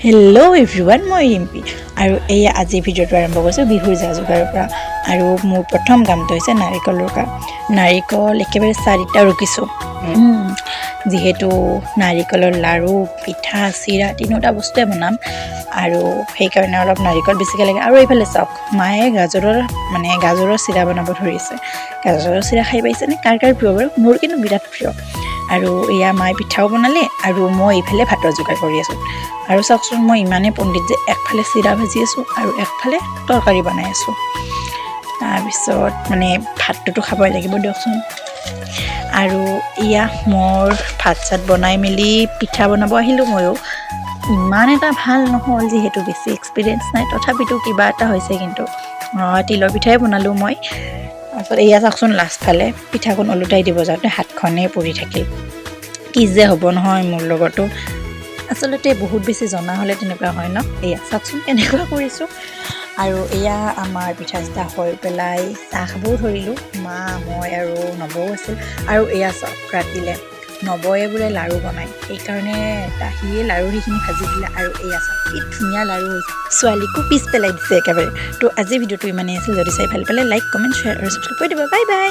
Hello' everyone, মই ৰিম্পি আৰু এয়া আজি ভিডিঅ'টো আৰম্ভ কৰিছোঁ বিহুৰ যা যোগাৰৰ পৰা। আৰু মোৰ প্ৰথম কামটো হৈছে নাৰিকল ৰুকা। নাৰিকল একেবাৰে 4টা ৰুকিছোঁ, যিহেতু নাৰিকলৰ লাড়ু, পিঠা, চিৰা 3টা বস্তুৱে বনাম আৰু সেইকাৰণে অলপ নাৰিকল বেছিকৈ লাগে। আৰু এইফালে চাওক, মায়ে গাজৰৰ চিৰা বনাব ধৰিছে। গাজৰৰ চিৰা খাই পাইছেনে? কাৰ প্ৰিয় বাৰু? মোৰ কিন্তু বিৰাট প্ৰিয়। আৰু এয়া মায়ে পিঠাও বনালে আৰু মই এইফালে ভাতৰ যোগাৰ কৰি আছোঁ। আৰু চাওকচোন, মই ইমানেই পণ্ডিত যে একফালে চিৰা ভাজি আছোঁ আৰু একফালে তৰকাৰী বনাই আছোঁ। তাৰপিছত ভাতটোতো খাবই লাগিব দিয়কচোন। আৰু এয়া মোৰ ভাত চাত বনাই মেলি পিঠা বনাব আহিলোঁ ময়ো। ইমান এটা ভাল নহ'ল, যিহেতু বেছি এক্সপিৰিয়েঞ্চ নাই, তথাপিতো কিবা এটা হৈছে। কিন্তু তিলৰ পিঠাই বনালোঁ মই। তাৰপিছত এয়া চাওকচোন, লাষ্টফালে পিঠাখন ওলোটাই দিব যাওঁতে হাতখনেই পৰি থাকিল। কি যে হ'ব নহয় মোৰ লগতো। আচলতে বহুত বেছি জনা হ'লে তেনেকুৱা হয় ন। এয়া চাওকচোন কেনেকুৱা কৰিছোঁ। আৰু এয়া আমাৰ পিঠা চিঠা হৈ পেলাই চাহ খাবও ধৰিলোঁ। মা, মই আৰু নবৌ আছিল। আৰু এয়া চাওক, ৰাতিলে নবৌয়ে বোলে লাড়ু বনায়, সেইকাৰণে সিয়ে লাড়ু সেইখিনি ভাজি দিলে। আৰু এয়া চাওক, কি ধুনীয়া লাড়ু হৈছে। ছোৱালীকো পিছ পেলাই দিছে একেবাৰে। তো আজিৰ ভিডিঅ'টো ইমানেই আছিল। যদি চাই ভাল পালে লাইক, কমেণ্ট, শ্বেয়াৰ আৰু ছাবস্ক্ৰাইব কৰি দিব। Bye bye.